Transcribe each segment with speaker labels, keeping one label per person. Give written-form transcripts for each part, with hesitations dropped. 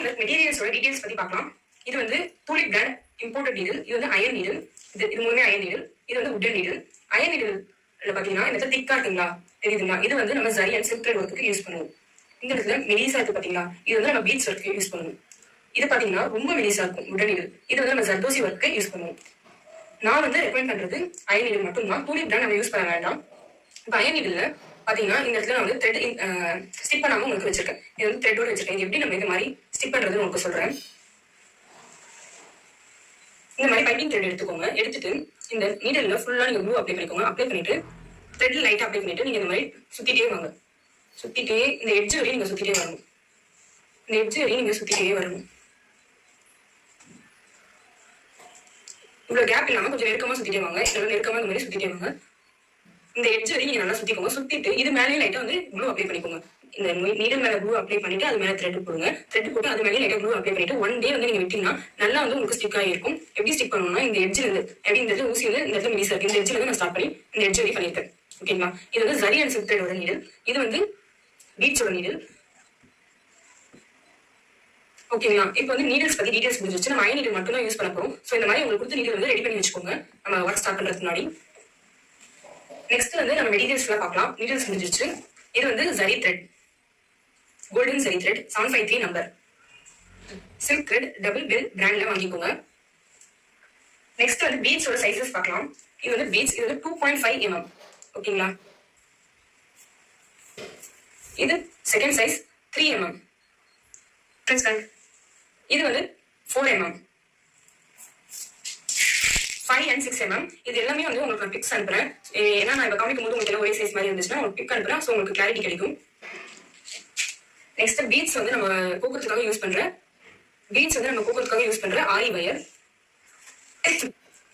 Speaker 1: இந்த மெட்டீரியல்ஸோட டீடைல்ஸ் பத்தி பார்க்கலாம். இது வந்து டூலிப் பிராண்ட் இம்போர்ட்டட் நீடில். இது வந்து அயன் நீடில். இது மூணுமே அயன் நீடில். இது வந்து உட்டன் நீடில். அயன் நீடில் பாத்தீங்கன்னா இந்த திக்கா இருக்குங்களா, தெரியுதுங்களா? இது வந்து நம்ம ஜரி அண்ட் சில்க் த்ரெட் ஒர்க்குக்கு யூஸ் பண்ணுவோம். இந்த இடத்துல மெலிசா இருக்கு பாத்தீங்களா, இது வந்து நம்ம பீட்ஸ் ஒர்க்கு யூஸ் பண்ணுவோம். இது பாத்தீங்கன்னா ரொம்ப மெலிசா இருக்கும் உட்டன் நீடில். இது வந்து நம்ம ஜர்தோசி ஒர்க்கு யூஸ் பண்ணுவோம். நான் வந்து ரெக்கமெண்ட் பண்றது அயன் நீடில் மட்டும்தான். டூலிப் பிராண்ட் நம்ம யூஸ் பண்ண வேண்டாம். இப்போ அயன் நீடில் பாத்தீங்கன்னா இந்த இடத்துல நான் வந்து த்ரெட் ஸ்டிக் பண்ணாம உங்களுக்கு வச்சிருக்கேன். இது வந்து த்ரெட்டோட வச்சிருக்கேன். இது எப்படி நம்ம இந்த மாதிரி ஸ்டிக் பண்றதுன்னு உங்களுக்கு சொல்றேன். இந்த மாதிரி பைப்பிங் த்ரெட் எடுத்துக்கோங்க. எடுத்துட்டு இந்த நீடல்ல ஃபுல்லா நீங்க க்ளூ அப்ளை பண்ணிக்கோங்க. அப்ளை பண்ணிட்டு த்ரெட்ல லைட்டா அப்ளை பண்ணிட்டு நீங்க இந்த மாதிரி சுத்திட்டே வாங்க. சுத்திட்டே இந்த எட்ஜ் வரையும் நீங்க சுத்திட்டே வரணும். இந்த எட்ஜ் வரையும் நீங்க சுத்திட்டே வரணும். இவ்வளவு கேப் இல்லாம கொஞ்சம் நெருக்கமா சுத்திட்டே வாங்க. இவ்வளவு நெருக்கமா இந்த மாதிரி சுத்திட்டே வாங்க. இந்த எட்ஜ் வரையும் நீங்க நல்லா சுத்திக்கோங்க. சுத்திட்டு இது மேலேயும் லைட்டா வந்து க்ளூ அப்ளை பண்ணிக்கோங்க. இந்த நீடல் மேல க்ளூ அப்ளை பண்ணிட்டு அது மேல த்ரெட் போடுங்க. த்ரெட் போட்டு அது மேலே லைட்டா க்ளூ அப்ளை பண்ணிட்டு ஒன் டே வந்து நீங்க விட்டீங்கன்னா நல்லா வந்து உங்களுக்கு ஸ்டிக் ஆகிருக்கும். எப்படி ஸ்டிக் பண்ணணும்னா இந்த எட்ஜ்ல இருந்து எப்படி இந்த ஊசி வந்து இந்த இடத்துல மெலிசா இருக்கு. இந்த எட்ஜ்ல இருந்து நான் ஸ்டார்ட் பண்ணி இந்த எட்ஜ் வரையும் பண்ணிருக்கேன். ஓகேங்களா? இது வந்து ஜரி அண்ட் சில்க் த்ரெடோட நீடல். இது வந்து பீட்ஸோட நீடல். ஓகேங்களா? இப்போ வந்து நீடல்ஸ் பத்தி டீடைல்ஸ் முடிஞ்சிருச்சு. நம்ம அயன் நீடல் மட்டும் தான் யூஸ் பண்ண போறோம். ஸோ இந்த மாதிரி உங்களுக்கு கொடுத்த நீடல் வந்து ரெடி பண்ணி வச்சுக்கோங்க நம்ம ஒர்க் ஸ்டார்ட் பண்றதுக்கு முன்னாடி. நெக்ஸ்ட் வந்து நம்ம மெட்டீரியல்ஸ் எல்லாம் பார்க்கலாம். நீடல்ஸ் முடிஞ்சிருச்சு. இது வந்து zari thread, golden zari thread 753 number. Silk thread double bill பிராண்ட்ல வாங்கிக்கோங்க. நெக்ஸ்ட் வந்து பீட்ஸோட சைஸஸ் பார்க்கலாம். இது வந்து பீட்ஸ், இது வந்து 2.5 mm. ஓகேங்களா? இது செகண்ட் சைஸ் 3 mm. இது வந்து 4 mm, 5 and 6 mm. இது எல்லாமே வந்து உங்களுக்கு நான் பிக்ஸ் அனுப்புறேன். ஏன்னா நான் இப்போ காமிக்கும் போது உங்களுக்கு ஒரே சைஸ் மாதிரி இருந்துச்சுன்னா உங்களுக்கு பிக் அனுப்புறேன். ஸோ உங்களுக்கு கிளாரிட்டி கிடைக்கும். நெக்ஸ்ட் பீட்ஸ் வந்து நம்ம கோக்குறதுக்காக யூஸ் பண்ற ஆரி வயர்.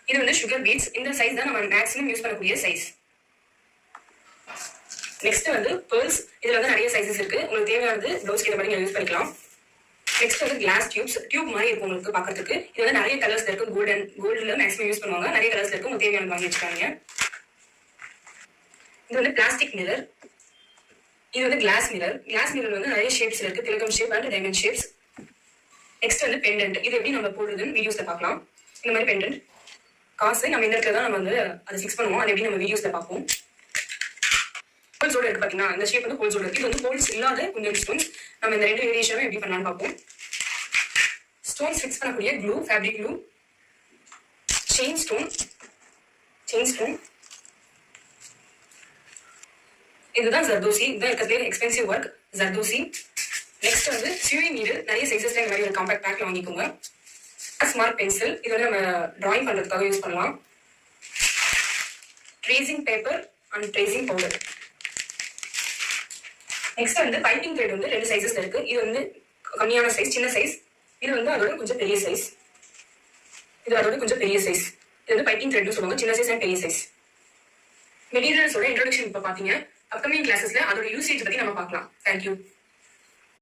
Speaker 1: இது வந்து சுகர் பீட்ஸ். இந்த சைஸ் தான் நம்ம மேக்ஸிமம் யூஸ் பண்ணக்கூடிய சைஸ். நெக்ஸ்ட் வந்து பேர்ல்ஸ். இதுல வந்து நிறைய சைஸஸ் இருக்கு. உங்களுக்கு தேவையானது ப்ளவுஸ்க்கு இந்த மாதிரி நீங்க யூஸ் பண்ணிக்கலாம். நெக்ஸ்ட் வந்து கிளாஸ் டியூப் மாதிரி இருக்கும் உங்களுக்கு பாக்கிறதுக்கு. இது வந்து நிறைய கலர்ஸ்ல இருக்கு. கோல்டுல மேக்ஸிமம் யூஸ் பண்ணுவாங்க. நிறைய கலர்ஸ்ல இருக்கு. உங்களுக்கு தேவையான வாங்கி வச்சுக்காங்க. இது வந்து பிளாஸ்டிக் மிரர். இது வந்து கிளாஸ் மிரர். கிளாஸ் மிரர் வந்து நிறைய ஷேப்ஸ் இருக்கு. திலகம் shape and diamond shapes. Next வந்து பெண்டன்ட். இது எப்படி நம்ம போடுறதுன்னு வீடியோஸ்ல பார்க்கலாம். இந்த மாதிரி பெண்டன்ட் காசு நம்ம இந்த இடத்துல தான் நம்ம வந்து அதை ஃபிக்ஸ் பண்ணுவோம். அது எப்படி நம்ம வீடியோஸ்ல பார்ப்போம். ஹோல்ஸோட இருக்கு பாத்தீங்கன்னா இந்த ஷேப் வந்து ஹோல்ஸோட இருக்கு. இது வந்து ஹோல்ஸ் இல்லாத கொஞ்சம் ஸ்டோன்ஸ். நம்ம இந்த ரெண்டு வேரியேஷனும் எப்படி பண்ணலாம்னு பார்ப்போம். ஸ்டோன்ஸ் ஃபிக்ஸ் பண்ணக்கூடிய glue, fabric glue, chain stone. இதுதான் ஜர்தோசி. இதுதான் இருக்கிறதுல எக்ஸ்பென்சிவ் ஒர்க் ஜர்தோசி. நெக்ஸ்ட் வந்து ஸ்யூயிங் நீடில். நிறைய சைஸஸ்ல இந்த மாதிரி ஒரு காம்பாக்ட் பேக்ல வாங்கிக்கோங்க. Smart pencil. இது வந்து நம்ம டிராயிங் பண்றதுக்காக யூஸ் பண்ணலாம். Tracing paper and tracing powder. Next வந்து பைப்பிங் த்ரெட் வந்து ரெண்டு சைஸஸ்ல இருக்கு. இது வந்து கம்மியான சைஸ், சின்ன சைஸ். இது வந்து அதோட கொஞ்சம் பெரிய சைஸ். இது வந்து பைப்பிங் த்ரெட்னு சொல்லுவாங்க. சின்ன சைஸ் அண்ட் பெரிய சைஸ். மெட்டீரியல்ஸோட இன்ட்ரோடக்ஷன் இப்போ பாத்தீங்க. அப்கமிங் கிளாஸஸ்ல அதோட யூசேஜ் பத்தி நம்ம பார்க்கலாம். தேங்க்யூ.